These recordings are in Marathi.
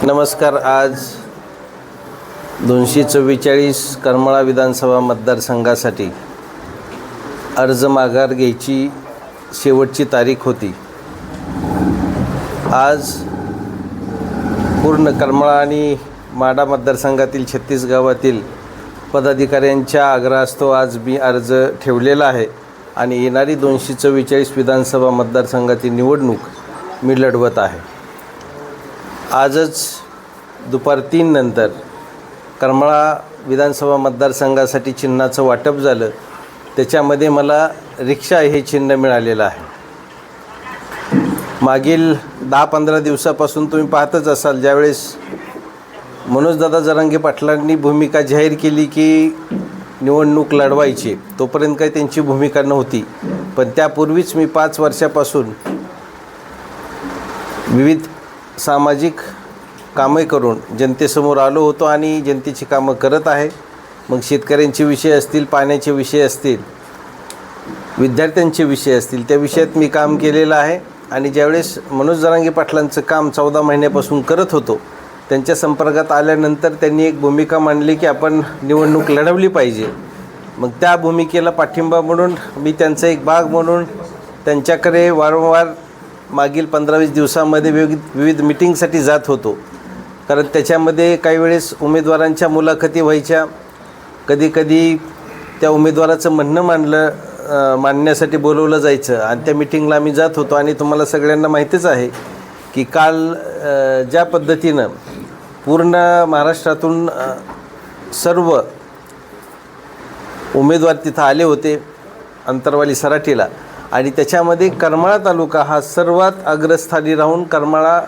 नमस्कार. आज 244 करमाळा विधानसभा मतदारसंघासाठी अर्ज माघार घ्यायची शेवटची तारीख होती. आज पूर्ण करमाळा आणि माढा मतदारसंघातील 36 गावातील पदाधिकाऱ्यांच्या आग्रहास्तव आज मी अर्ज ठेवलेला आहे आणि येणारी 244 विधानसभा मतदारसंघातील निवडणूक मी लढवत आहे. आजच दुपार 3 नंतर करमाळा विधानसभा मतदारसंघासाठी चिन्हाचं वाटप झालं. त्याच्यामध्ये मला रिक्षा हे चिन्ह मिळालेलं आहे. मागील 10-15 दिवसापासून तुम्ही पाहतच असाल, ज्यावेळेस मनोजदादा जरांगे पाटलांनी भूमिका जाहीर केली की निवडणूक लढवायची, तोपर्यंत काही त्यांची भूमिका नव्हती. पण त्यापूर्वीच मी 5 वर्षापासून विविध सामाजिक कामे करून जनतेसमोर आलो होतो आणि जनतेची कामं करत आहे. मग शेतकऱ्यांचे विषय असतील, पाण्याचे विषय असतील, विद्यार्थ्यांचे विषय असतील, त्या विषयात मी काम केलेलं आहे. आणि ज्यावेळेस मनोज जरांगे पाटलांचं काम 14 महिन्यापासून करत होतो, त्यांच्या संपर्कात आल्यानंतर त्यांनी एक भूमिका मांडली की आपण निवडणूक लढवली पाहिजे. मग त्या भूमिकेला पाठिंबा म्हणून मी त्यांचा एक भाग म्हणून त्यांच्याकडे वारंवार मागील 15-20 दिवसामध्ये विविध मिटिंगसाठी जात होतो. कारण त्याच्यामध्ये काही वेळेस उमेदवारांच्या मुलाखती व्हायच्या, कधीकधी त्या उमेदवाराचं म्हणणं मांडण्यासाठी बोलवलं जायचं आणि त्या मिटिंगला आम्ही जात होतो. आणि तुम्हाला सगळ्यांना माहितीच आहे की काल ज्या पद्धतीनं पूर्ण महाराष्ट्रातून सर्व उमेदवार तिथं आले होते अंतरवाली सराटीला, आणि त्याच्यामध्ये करमाळा तालुका हा सर्वात अग्रस्थानी राहून करमाळा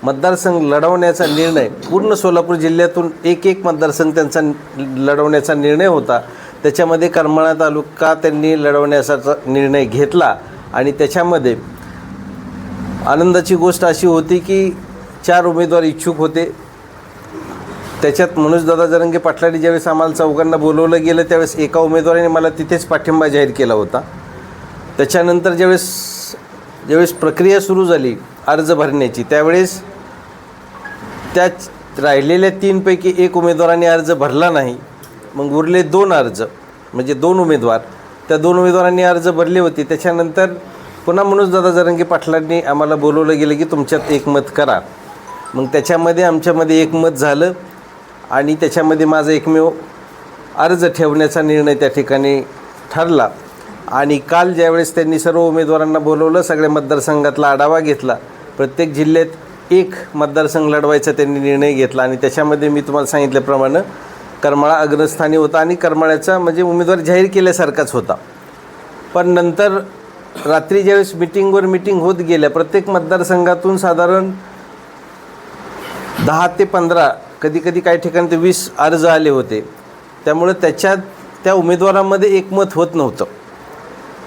मतदारसंघ लढवण्याचा निर्णय, पूर्ण सोलापूर जिल्ह्यातून एक मतदारसंघ त्यांचा लढवण्याचा निर्णय होता. त्याच्यामध्ये करमाळा तालुका त्यांनी लढवण्याचा निर्णय घेतला. आणि त्याच्यामध्ये आनंदाची गोष्ट अशी होती की 4 उमेदवार इच्छुक होते. त्याच्यात मनोजदादा जरांगे पाटलांनी ज्यावेळेस आम्हाला चौघांना बोलवलं गेलं, त्यावेळेस एका उमेदवाराने मला तिथेच पाठिंबा जाहीर केला होता. त्याच्यानंतर ज्यावेळेस प्रक्रिया सुरू झाली अर्ज भरण्याची, त्यावेळेस त्या राहिलेल्या 3 पैकी 1 उमेदवाराने अर्ज भरला नाही. मग उरले 2 अर्ज, म्हणजे 2 उमेदवार, त्या 2 उमेदवारांनी अर्ज भरले होते. त्याच्यानंतर पुन्हा मनोजदादा जरांगे पाटलांनी आम्हाला बोलवलं गेलं की तुमच्यात एकमत करा. मग त्याच्यामध्ये आमच्यामध्ये एकमत झालं आणि त्याच्यामध्ये माझा एकमेव अर्ज ठेवण्याचा निर्णय त्या ठिकाणी ठरला. आणि काल ज्यावेळेस त्यांनी सर्व उमेदवारांना बोलवलं, सगळ्या मतदारसंघातला आढावा घेतला, प्रत्येक जिल्ह्यात 1 मतदारसंघ लढवायचा त्यांनी निर्णय घेतला. आणि त्याच्यामध्ये मी तुम्हाला सांगितल्याप्रमाणे करमाळा अग्रस्थानी होता आणि करमाळ्याचा म्हणजे उमेदवार जाहीर केल्यासारखाच होता. पण नंतर रात्री ज्यावेळेस मिटिंगवर मिटिंग होत गेल्या, प्रत्येक मतदारसंघातून साधारण 10 ते 15, कधीकधी काही ठिकाणी ते 20 अर्ज आले होते. त्यामुळे त्या उमेदवारामध्ये एकमत होत नव्हतं.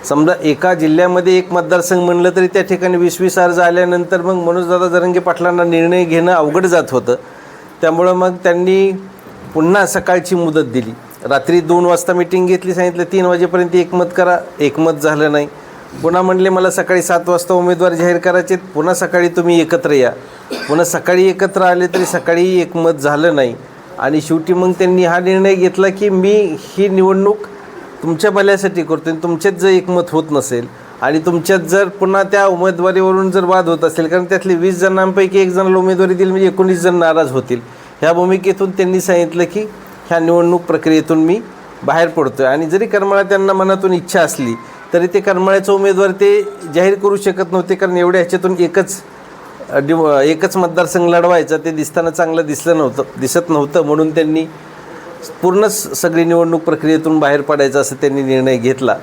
समजा एका जिल्ह्यामध्ये 1 मतदारसंघ म्हणलं तरी त्या ठिकाणी 20-20 अर्ज आल्यानंतर मग मनोजदादा जरांगे पाटलांना निर्णय घेणं अवघड जात होतं. त्यामुळं मग त्यांनी पुन्हा सकाळची मुदत दिली. रात्री 2 वाजता मिटिंग घेतली, सांगितलं 3 वाजेपर्यंत एकमत करा. एकमत झालं नाही. पुन्हा म्हणले मला सकाळी 7 वाजता उमेदवार जाहीर करायचे, पुन्हा सकाळी तुम्ही एकत्र या. पुन्हा सकाळी एकत्र आले तरी सकाळी एकमत झालं नाही. आणि शेवटी मग त्यांनी हा निर्णय घेतला की मी ही निवडणूक तुमच्या भल्यासाठी करतो. आणि तुमच्यात जर एकमत होत नसेल आणि तुमच्यात जर पुन्हा त्या उमेदवारीवरून जर वाद होत असेल, कारण त्यातले 20 जणांपैकी 1 जणाला उमेदवारी दिली म्हणजे 19 जण नाराज होतील, ह्या भूमिकेतून त्यांनी सांगितलं की ह्या निवडणूक प्रक्रियेतून मी बाहेर पडतो आहे. आणि जरी करमाळा त्यांना मनातून इच्छा असली तरी ते करमाळ्याचा उमेदवार ते जाहीर करू शकत नव्हते, कारण एवढ्या ह्याच्यातून एकच मतदारसंघ लढवायचा ते दिसताना चांगलं दिसत नव्हतं. म्हणून त्यांनी पूर्णच सगळी निवडणूक प्रक्रियेतून बाहेर पडायचा असं त्यांनी निर्णय घेतला.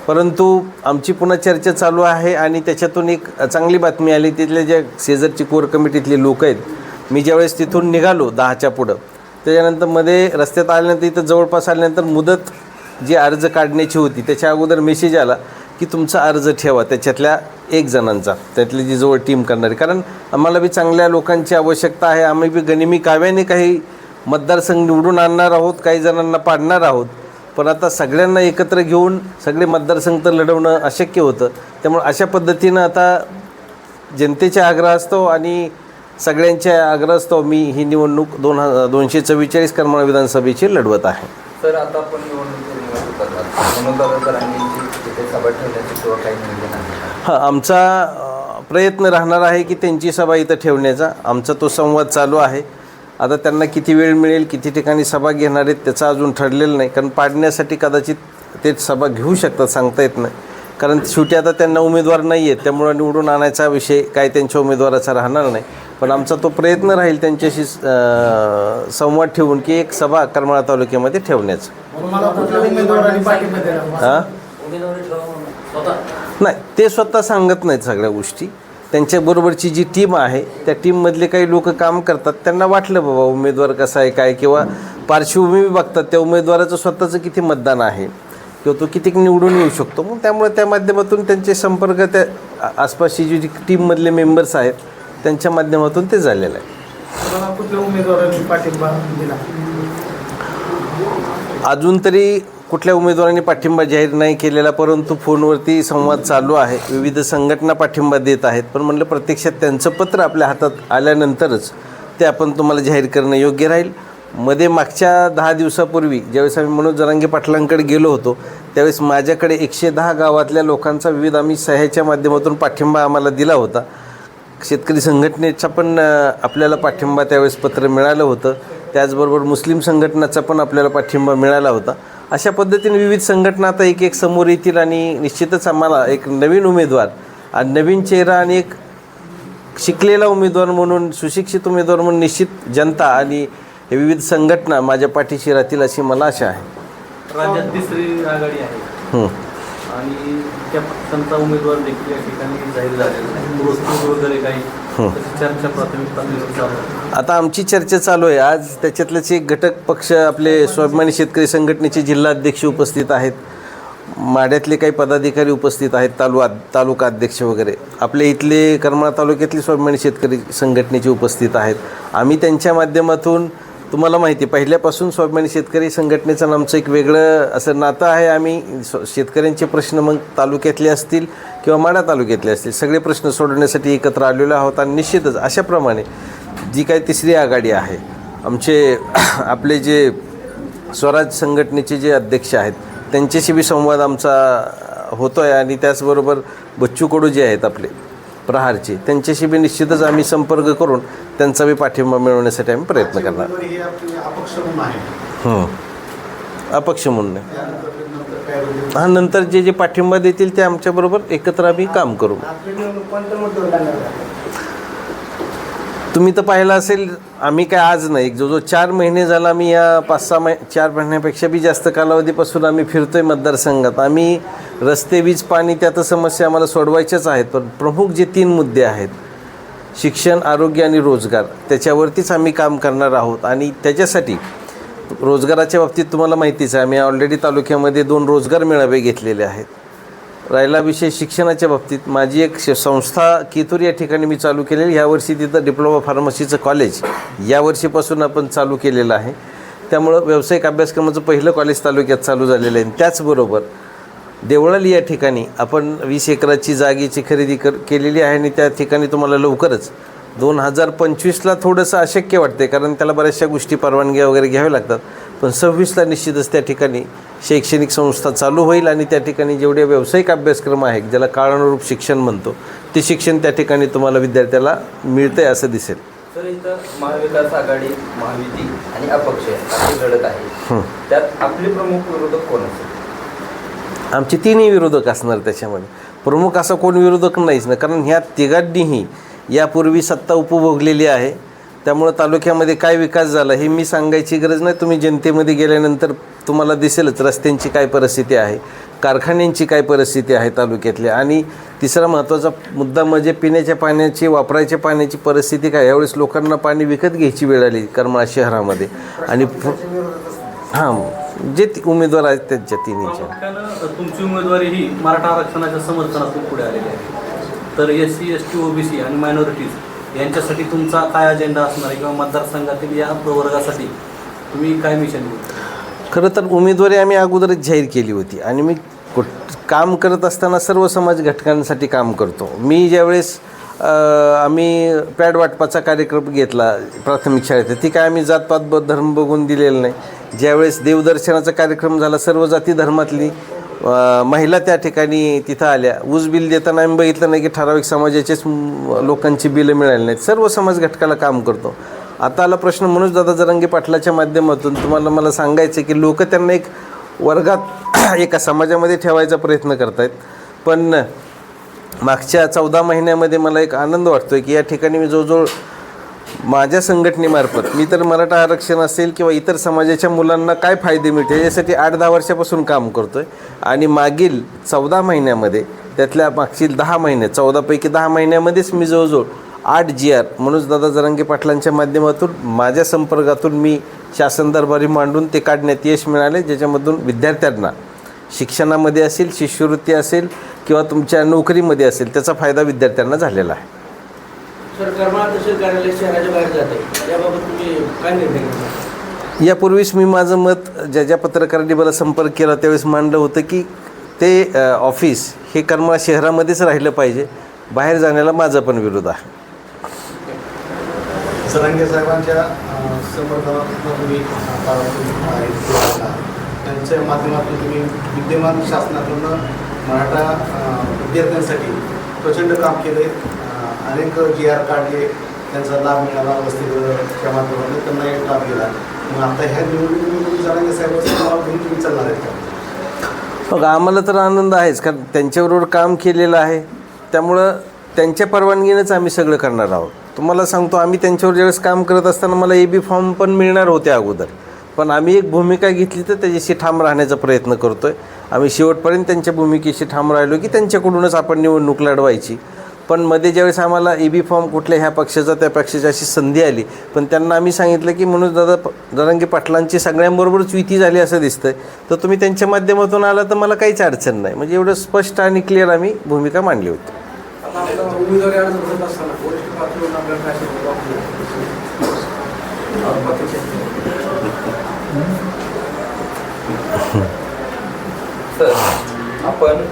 परंतु आमची पुन्हा चर्चा चालू आहे आणि त्याच्यातून एक चांगली बातमी आली. तिथले ज्या शेजारची कोर कमिटीतले लोक आहेत, मी ज्यावेळेस तिथून निघालो 10च्या पुढं, त्याच्यानंतर मध्ये रस्त्यात आल्यानंतर इथं जवळपास आल्यानंतर मुदत जी अर्ज काढण्याची होती त्याच्या अगोदर मेसेज आला की तुमचा अर्ज ठेवा, त्याच्यातल्या 1 जणांचा, त्यातली जी जवळ टीम करणारी. कारण आम्हाला बी चांगल्या लोकांची आवश्यकता आहे. आम्ही बी गनिमी काव्याने काही मतदारसंघ निवडून आणणार आहोत, काही जणांना पाडणार आहोत. पण आता सगळ्यांना एकत्र घेऊन सगळे मतदारसंघ तर लढवणं अशक्य होतं. त्यामुळे अशा पद्धतीनं आता जनतेच्या आग्रहास्तव आणि सगळ्यांच्या आग्रहास्तव मी ही निवडणूक 244 करमाळा विधानसभेची लढवत आहे. सर, आता आपण निवडणूक सभा ठेवण्याची किंवा काही नियोजन आहे? हां, आमचा प्रयत्न राहणार आहे की त्यांची सभा इथं ठेवण्याचा. आमचा तो संवाद चालू आहे. आता त्यांना किती वेळ मिळेल, किती ठिकाणी सभा घेणार आहेत त्याचं अजून ठरलेलं नाही. कारण पाडण्यासाठी कदाचित ते सभा घेऊ शकतात, सांगता येत नाही. कारण शेवटी आता त्यांना उमेदवार नाही आहेत, त्यामुळं निवडून आणायचा विषय काय त्यांच्या उमेदवाराचा राहणार नाही. पण आमचा तो प्रयत्न राहील त्यांच्याशी संवाद ठेवून की एक सभा करमाळा तालुक्यामध्ये ठेवण्याचा. हां, नाही, ते स्वतः सांगत नाहीत सगळ्या गोष्टी. त्यांच्याबरोबरची जी टीम आहे त्या टीममधले काही लोक काम करतात. त्यांना वाटलं बाबा उमेदवार कसा आहे काय, किंवा पार्श्वभूमी बघतात त्या उमेदवाराचं स्वतःचं किती मतदान आहे किंवा तो किती निवडून येऊ शकतो. मग त्यामुळे त्या माध्यमातून त्यांचे संपर्क त्या आसपासची जी टीममधले मेंबर्स आहेत त्यांच्या माध्यमातून ते झालेलं आहे. कुठल्या उमेदवारांनी पाठिंबा दिला? अजून तरी कुठल्या उमेदवारांनी पाठिंबा जाहीर नाही केलेला, परंतु फोनवरती संवाद चालू आहे. विविध संघटना पाठिंबा देत आहेत. पण म्हणलं प्रत्यक्षात त्यांचं पत्र आपल्या हातात आल्यानंतरच ते आपण तुम्हाला जाहीर करणं योग्य राहील. मध्ये मागच्या 10 दिवसापूर्वी ज्यावेळेस आम्ही मनोज जरांगे पाटलांकडे गेलो होतो त्यावेळेस माझ्याकडे 110 गावातल्या लोकांचा विविध आम्ही सह्याच्या माध्यमातून पाठिंबा आम्हाला दिला होता. शेतकरी संघटनेचा पण आपल्याला पाठिंबा त्यावेळेस पत्र मिळालं होतं. त्याचबरोबर मुस्लिम संघटनाचा पण आपल्याला पाठिंबा मिळाला होता. अशा पद्धतीने विविध संघटना आता एक समोर येतील आणि निश्चितच आम्हाला एक नवीन उमेदवार आणि नवीन चेहरा आणि एक शिकलेला उमेदवार म्हणून, सुशिक्षित उमेदवार म्हणून निश्चित जनता आणि हे विविध संघटना माझ्या पाठीशी राहतील अशी मला आशा आहे. राज्यात तिसरी आघाडी आहे आणि त्या पक्षांचा उमेदवार देखील या ठिकाणी जाहीर झालेला आहे. वगैरे काही चर्चा प्राथमिकता आता आमची चर्चा चालू आहे. आज त्याच्यातलेच एक घटक पक्ष आपले स्वाभिमानी शेतकरी संघटनेचे जिल्हाध्यक्ष उपस्थित आहेत. माढ्यातले काही पदाधिकारी उपस्थित आहेत, तालुका अध्यक्ष वगैरे. आपले इथले करमाळा तालुक्यातले स्वाभिमानी शेतकरी संघटनेचे उपस्थित आहेत. आम्ही त्यांच्या माध्यमातून, तुम्हाला माहिती आहे पहिल्यापासून स्वाभिमानी शेतकरी संघटनेचं आमचं एक वेगळं असं नातं आहे. आम्ही शेतकऱ्यांचे प्रश्न मग तालुक्यातले असतील किंवा माढा तालुक्यातले असतील सगळे प्रश्न सोडवण्यासाठी एकत्र आलेलो आहोत. आणि निश्चितच अशाप्रमाणे जी काही तिसरी आघाडी आहे, आमचे आपले जे स्वराज संघटनेचे जे अध्यक्ष आहेत त्यांच्याशी बी संवाद आमचा होतो आहे. आणि त्याचबरोबर बच्चू कडू जे आहेत आपले प्रहारचे, त्यांच्याशी बी निश्चितच आम्ही संपर्क करून त्यांचा बी पाठिंबा मिळवण्यासाठी आम्ही प्रयत्न करणार. अपक्ष म्हणून हां, नंतर जे पाठिंबा देतील ते आमच्याबरोबर एकत्र आम्ही काम करू. तुम्ही तर पाहिलं असेल, आम्ही काय आज नाही, जो 4 महिने झाला आम्ही या 5-6 4 महिन्यापेक्षा बी जास्त कालावधीपासून आम्ही फिरतोय मतदारसंघात. आम्ही रस्ते, वीज, पाणी त्या समस्या आम्हाला सोडवायच्याच आहेत. पण प्रमुख जे 3 मुद्दे आहेत, शिक्षण, आरोग्य आणि रोजगार, त्याच्यावरतीच आम्ही काम करणार आहोत. आणि त्याच्यासाठी रोजगाराच्या बाबतीत तुम्हाला माहितीच आहे, आम्ही ऑलरेडी तालुक्यामध्ये 2 रोजगार मेळावे घेतलेले आहेत. राहिला विषय शिक्षणाच्या बाबतीत, माझी एक संस्था केतूर या ठिकाणी मी चालू केलेली. यावर्षी तिथं डिप्लोमा फार्मसीचं कॉलेज यावर्षीपासून आपण चालू केलेलं आहे. त्यामुळं व्यावसायिक अभ्यासक्रमाचं पहिलं कॉलेज तालुक्यात चालू झालेलं आहे. त्याचबरोबर देवळाली या ठिकाणी आपण 20 एकराची जागेची खरेदी केलेली आहे. आणि त्या ठिकाणी तुम्हाला लवकरच 2025ला थोडंसं अशक्य वाटते, कारण त्याला बऱ्याचशा गोष्टी परवानग्या वगैरे घ्याव्या लागतात. पण 26ला निश्चितच त्या ठिकाणी शैक्षणिक संस्था चालू होईल. आणि त्या ठिकाणी जेवढे व्यावसायिक अभ्यासक्रम आहेत, ज्याला काळानुरूप शिक्षण म्हणतो, ते शिक्षण त्या ठिकाणी तुम्हाला विद्यार्थ्याला मिळतंय असं दिसेल. सर, इथं महाविकास आघाडी, महायुती आणि अपक्ष अशी लढत आहे. त्यात आपले प्रमुख विरोधक कोण असेल? आमचे 3ही विरोधक असणार. त्याच्यामध्ये प्रमुख असा कोण विरोधक नाहीच ना, कारण ह्या तिघांनीही यापूर्वी सत्ता उपभोगलेली आहे. त्यामुळं तालुक्यामध्ये काय विकास झाला हे मी सांगायची गरज नाही. तुम्ही जनतेमध्ये गेल्यानंतर तुम्हाला दिसेलच रस्त्यांची काय परिस्थिती आहे, कारखान्यांची काय परिस्थिती आहे तालुक्यातल्या. आणि तिसरा महत्त्वाचा मुद्दा म्हणजे पिण्याच्या पाण्याची, वापरायच्या पाण्याची परिस्थिती काय. यावेळेस लोकांना पाणी विकत घ्यायची वेळ आली करमाळा शहरामध्ये. आणि जे उमेदवार आहेत त्यांच्या तिन्हीच्या. तुमची उमेदवारी ही मराठा आरक्षणाच्या समर्थनातून पुढे आलेली आहे. तर SC, ST, OBC आणि मायनॉरिटीज यांच्यासाठी तुमचा काय अजेंडा असणार आहे, किंवा मतदारसंघातील या प्रवर्गासाठी तुम्ही काय मिशन घेऊ? खरं तर उमेदवारी आम्ही अगोदरच जाहीर केली होती. आणि मी काम करत असताना सर्व समाज घटकांसाठी काम करतो. मी ज्यावेळेस आम्ही पॅड वाटपाचा कार्यक्रम घेतला प्राथमिक शाळेत. ती काय आम्ही जातपात धर्म बघून दिलेलं नाही. ज्यावेळेस देवदर्शनाचा कार्यक्रम झाला सर्व जाती धर्मातली महिला त्या ठिकाणी तिथं आल्या. ऊस बिल देताना आम्ही बघितलं नाही की ठराविक समाजाचेच लोकांची बिलं मिळाली नाहीत. सर्व समाज घटकाला काम करतो. आता आला प्रश्न मनोजदादा जरांगे पाटलाच्या माध्यमातून तुम्हाला मला सांगायचं की लोक त्यांना एक वर्गात एका समाजामध्ये ठेवायचा प्रयत्न करत आहेत. पण मागच्या 14 महिन्यामध्ये मला एक आनंद वाटतो आहे की या ठिकाणी मी जवळजवळ माझ्या संघटनेमार्फत मी तर मराठा आरक्षण असेल किंवा इतर समाजाच्या मुलांना काय फायदे मिळते यासाठी 8-10 वर्षापासून काम करतो आहे. आणि मागील 14 महिन्यामध्ये त्यातल्या मागील 10 महिने 14पैकी 10 महिन्यामध्येच मी जवळजवळ 8 GR मनोजदादा जरांगे पाटलांच्या माध्यमातून माझ्या संपर्कातून मी शासन दरबारी मांडून ते काढण्यात यश मिळाले. ज्याच्यामधून विद्यार्थ्यांना शिक्षणामध्ये असेल, शिष्यवृत्ती असेल किंवा तुमच्या नोकरीमध्ये असेल त्याचा फायदा विद्यार्थ्यांना झालेला आहे. सरकार मार्गदर्शन कार्यालय शहराच्या बाहेर जाते याबाबत तुम्ही काय निर्णय घेतला? यापूर्वीच मी माझं मत ज्या पत्रकारांनी मला संपर्क केला त्यावेळेस मांडलं होतं की ते ऑफिस हे करमाळा शहरामध्येच राहिलं पाहिजे. बाहेर जाण्याला माझा पण विरोध आहे. जरांगे साहेबांच्या समर्थनातून तुम्ही त्यांच्या माध्यमातून तुम्ही विद्यमान शासनाकडून मराठा विद्यार्थ्यांसाठी प्रचंड काम केले. अनेक GR काढले, त्यांचा लाभ मिळाला. वसतिगृहाच्या माध्यमातून त्यांना एक लाभ दिला. मग आता ह्या निवडणुकीमध्ये तुम्ही जरांगे साहेबांचा लाभ घेऊन तुम्ही चालणार आहेत का? मग आम्हाला तर आनंद आहेच कारण त्यांच्याबरोबर काम केलेलं आहे. त्यामुळं त्यांच्या परवानगीनेच आम्ही सगळं करणार आहोत. तुम्हाला सांगतो आम्ही त्यांच्यावर ज्यावेळेस काम करत असताना मला AB फॉर्म पण मिळणार होते अगोदर. पण आम्ही एक भूमिका घेतली तर त्याच्याशी ठाम राहण्याचा प्रयत्न करतो आहे. आम्ही शेवटपर्यंत त्यांच्या भूमिकेशी ठाम राहिलो की त्यांच्याकडूनच आपण निवडणूक लढवायची. पण मध्ये ज्यावेळेस आम्हाला AB फॉर्म कुठल्या ह्या पक्षाचा त्या पक्षाची अशी संधी आली पण त्यांना आम्ही सांगितलं की मनोजदादा जरांगे पाटलांची सगळ्यांबरोबरच युती झाली असं दिसतंय तर तुम्ही त्यांच्या माध्यमातून आला तर मला काहीच अडचण नाही. म्हणजे एवढं स्पष्ट आणि क्लिअर आम्ही भूमिका मांडली होती. उमेदवारी अर्ज भरत असताना वरिष्ठ पातळीवर आपल्याला काय सर आपण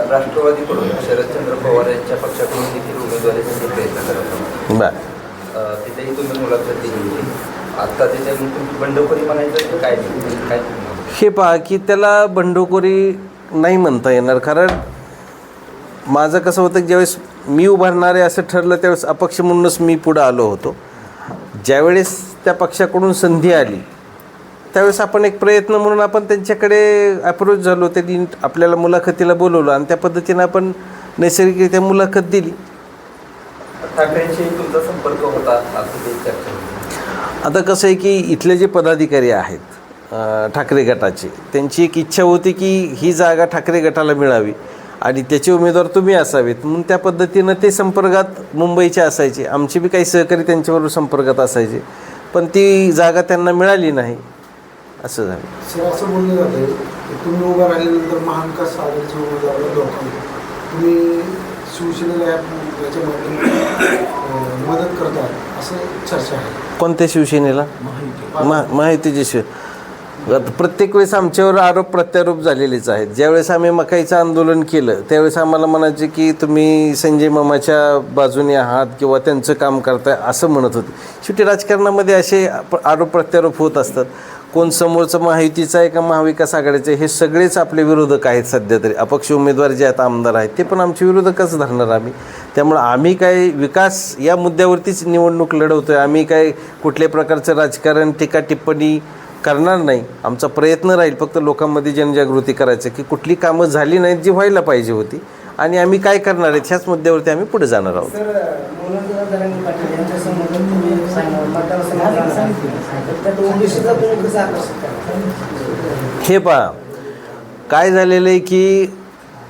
राष्ट्रवादीकडून शरदचंद्र पवार यांच्या पक्षाकडून देखील उमेदवारीसाठी प्रयत्न करत आहोत. बरं, तिथेही तुम्ही मुलाखत दिली होती. आता त्याच्या तुमची बंडखोरी म्हणायचं काय काय हे पहा की त्याला बंडखोरी नाही म्हणता येणार. कारण माझं कसं होतं की ज्यावेळेस मी उभारणार आहे असं ठरलं त्यावेळेस अपक्ष म्हणूनच मी पुढं आलो होतो. ज्यावेळेस त्या पक्षाकडून संधी आली त्यावेळेस आपण एक प्रयत्न म्हणून आपण त्यांच्याकडे अप्रोच झालो. त्यांनी आपल्याला मुलाखतीला बोलवलं आणि त्या पद्धतीनं आपण नैसर्गिकरित्या मुलाखत दिली. ठाकरेंशी तुमचा संपर्क होता असं ते चर्चा होती. आता कसं आहे की इथले जे पदाधिकारी आहेत ठाकरे गटाचे त्यांची एक इच्छा होती की ही जागा ठाकरे गटाला मिळावी आणि त्याचे उमेदवार तुम्ही असावेत म्हणून त्या पद्धतीनं ते संपर्कात मुंबईचे असायचे. आमचे बी काही सहकारी त्यांच्याबरोबर संपर्कात असायचे पण ती जागा त्यांना मिळाली नाही असं झालं. सर असं बोललं जातं की तुम्ही उभं राहिल्यानंतर महाविकास आघाडीचे उमेदवार लोकांना तुम्ही शिवसेनेला याच्या माध्यमातून मदत करतात असं चर्चा आहे. कोणत्या शिवसेनेला? माहितीचे शिव प्रत्येक वेळेस आमच्यावर आरोप प्रत्यारोप झालेलेच आहेत. ज्यावेळेस आम्ही मकाईचं आंदोलन केलं त्यावेळेस आम्हाला म्हणायचे की तुम्ही संजय मामाच्या बाजूने आहात किंवा त्यांचं काम करताय असं म्हणत होते. शेवटी राजकारणामध्ये असे आरोप प्रत्यारोप होत असतात. कोण समोरचं महायुतीचं आहे का महाविकास आघाडीचं आहे हे सगळेच आपले विरोधक आहेत. सध्या तरी अपक्ष उमेदवार जे आहेत आमदार आहेत ते पण आमचे विरोधकच धरणार आम्ही. त्यामुळं आम्ही काय विकास या मुद्द्यावरतीच निवडणूक लढवतो आहे. आम्ही काय कुठल्याही प्रकारचं राजकारण टीका टिप्पणी करणार नाही. आमचा प्रयत्न राहील फक्त लोकांमध्ये जनजागृती करायचं की कुठली कामं झाली नाहीत जी व्हायला पाहिजे होती आणि आम्ही काय करणार आहेत ह्याच मुद्द्यावरती आम्ही पुढे जाणार आहोत. हे पहा काय झालेलं आहे की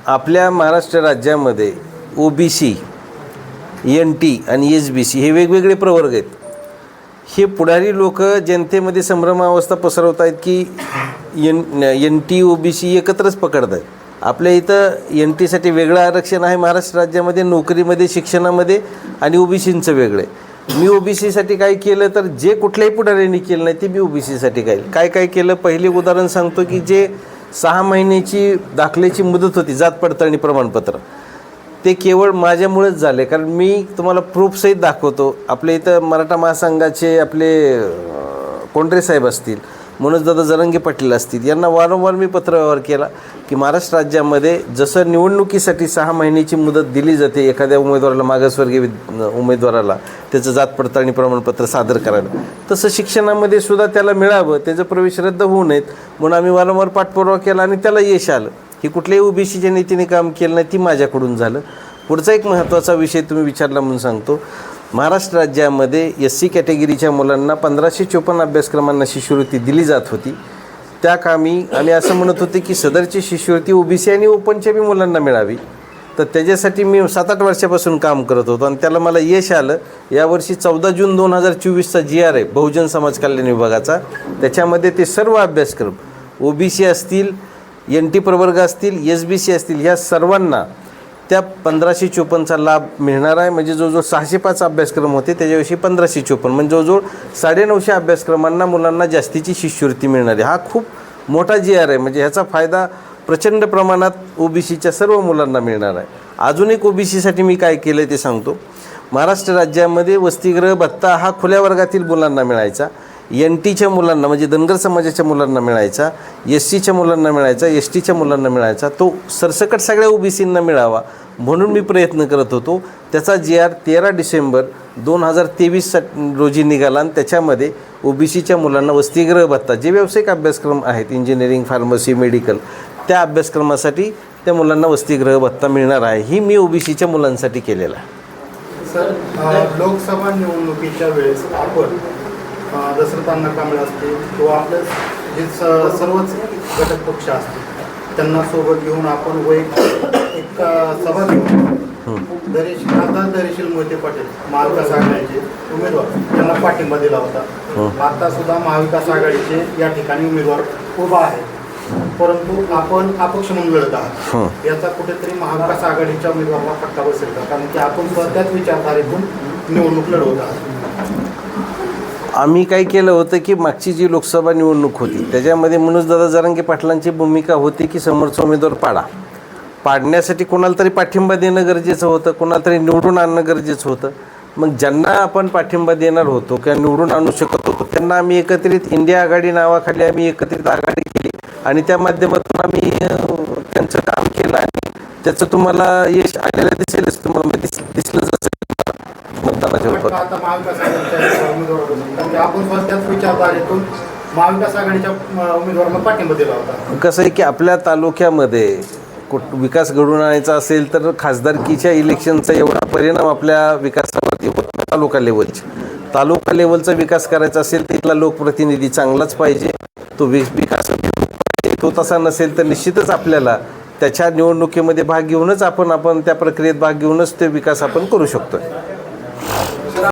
आपल्या महाराष्ट्र राज्यामध्ये OBC NT आणि SBC हे वेगवेगळे प्रवर्ग आहेत. हे पुढारी लोक जनतेमध्ये संभ्रमावस्था पसरवत आहेत की NT OBC एकत्रच पकडत आहेत. आपल्या इथं NTसाठी वेगळं आरक्षण आहे महाराष्ट्र राज्यामध्ये नोकरीमध्ये शिक्षणामध्ये आणि OBCचं वेगळं आहे. मी OBCसाठी काय केलं तर जे कुठल्याही पुढाऱ्यांनी केलं नाही ते मी OBCसाठी काय केलं. पहिले उदाहरण सांगतो की जे 6 महिन्याची दाखल्याची मुदत होती जात पडताळणी प्रमाणपत्र ते केवळ माझ्यामुळेच झाले. कारण मी तुम्हाला प्रूफसहित दाखवतो. आपल्या इथं मराठा महासंघाचे आपले कोंडरे साहेब असतील, मनोजदादा जरंगे पाटील असतील, यांना वारंवार मी पत्रव्यवहार केला की महाराष्ट्र राज्यामध्ये जसं निवडणुकीसाठी 6 महिन्याची मुदत दिली जाते एखाद्या उमेदवाराला, मागासवर्गीय उमेदवाराला त्याचं जात पडताळणी प्रमाणपत्र सादर करायला, तसं शिक्षणामध्ये सुद्धा त्याला मिळावं, त्याचा प्रवेश रद्द होऊ नयेत म्हणून आम्ही वारंवार पाठपुरावा केला आणि त्याला यश आलं. ही कुठल्याही ओबीसीच्या नेत्याने काम केलं नाही, ती माझ्याकडून झालं. पुढचा एक महत्त्वाचा विषय तुम्ही विचारला म्हणून सांगतो. महाराष्ट्र राज्यामध्ये SC कॅटेगरीच्या मुलांना 1554 अभ्यासक्रमांना शिष्यवृत्ती दिली जात होती. त्या कामी आम्ही असं म्हणत होते की सदरची शिष्यवृत्ती ओबीसी आणि ओपनच्या बी मुलांना मिळावी. तर त्याच्यासाठी मी 7-8 वर्षापासून काम करत होतो आणि त्याला मला यश आलं. यावर्षी 14 जून 2024चा GR आहे बहुजन समाज कल्याण विभागाचा. त्याच्यामध्ये ते सर्व अभ्यासक्रम ओबीसी असतील, NT प्रवर्ग असतील, SBC असतील, ह्या सर्वांना त्या 1554चा लाभ मिळणार आहे. म्हणजे जवळजवळ 605 अभ्यासक्रम होते, त्याच्याविषयी 1554 म्हणजे जवळजवळ 950 अभ्यासक्रमांना मुलांना जास्तीची शिष्यवृत्ती मिळणार आहे. हा खूप मोठा GR आहे. म्हणजे ह्याचा फायदा प्रचंड प्रमाणात ओबीसीच्या सर्व मुलांना मिळणार आहे. अजून एक ओबीसीसाठी मी काय केलं ते सांगतो. महाराष्ट्र राज्यामध्ये वसतिगृह भत्ता हा खुल्या वर्गातील मुलांना मिळायचा, NTच्या मुलांना म्हणजे धनगर समाजाच्या मुलांना मिळायचा, SCच्या मुलांना मिळायचा, STच्या मुलांना मिळायचा. तो सरसकट सगळ्या ओबीसींना मिळावा म्हणून मी प्रयत्न करत होतो. त्याचा GR 13 डिसेंबर 2023 रोजी निघाला आणि त्याच्यामध्ये ओबीसीच्या मुलांना वसतिगृह भत्ता, जे व्यावसायिक अभ्यासक्रम आहेत इंजिनिअरिंग, फार्मसी, मेडिकल, त्या अभ्यासक्रमासाठी त्या मुलांना वसतिगृह भत्ता मिळणार आहे. ही मी ओबीसीच्या मुलांसाठी केलेला आहे. सर, लोकसभा निवडणुकीच्या वेळेस आपण दशरथ अण्णा कांबळे असतील किंवा आपले जे सर्वच घटक पक्ष असतील त्यांना सोबत घेऊन आपण एक सभा घेऊन दरेशील मोहिते पाटील महाविकास आघाडीचे उमेदवार त्यांना पाठिंबा दिला होता. आता सुद्धा महाविकास आघाडीचे या ठिकाणी उमेदवार उभा आहे, परंतु आपण अपक्ष म्हणून लढत आहात. याचा कुठेतरी महाविकास आघाडीच्या उमेदवाराला फटका बसेल का? कारण की आपण त्याच विचारधारेतून निवडणूक लढवत आहात. आम्ही काय केलं होतं की मागची जी लोकसभा निवडणूक होती त्याच्यामध्ये मनोजदादा जरांगे पाटलांची भूमिका होती की समोरचा उमेदवार पाडण्यासाठी कोणाला तरी पाठिंबा देणं गरजेचं होतं, कोणाला तरी निवडून आणणं गरजेचं होतं. मग ज्यांना आपण पाठिंबा देणार होतो किंवा निवडून आणू शकत होतो त्यांना आम्ही एकत्रित इंडिया आघाडी नावाखाली आम्ही एकत्रित आघाडी केली आणि त्या माध्यमातून आम्ही त्यांचं काम केलं आणि त्याचं तुम्हाला यश आलेलं दिसेलच. तुम्हाला दिसलं जसं मतदानाच्या रूपात. आता महाविकास आघाडीच्या उमेदवार आपण त्याच विचारधारेतून महाविकास आघाडीच्या उमेदवारांना पाठिंबा दिला होता. कसं आहे की आपल्या तालुक्यामध्ये विकास घडवून आणायचा असेल तर खासदारकीच्या इलेक्शनचा एवढा परिणाम आपल्या विकासावरती होत नाही. तालुका लेवलचा विकास करायचा असेल तर इथला लोकप्रतिनिधी चांगलाच पाहिजे, तो विकास तो तसा नसेल तर निश्चितच आपल्याला त्याच्या निवडणुकीमध्ये भाग घेऊनच आपण त्या प्रक्रियेत भाग घेऊनच ते विकास आपण करू शकतो.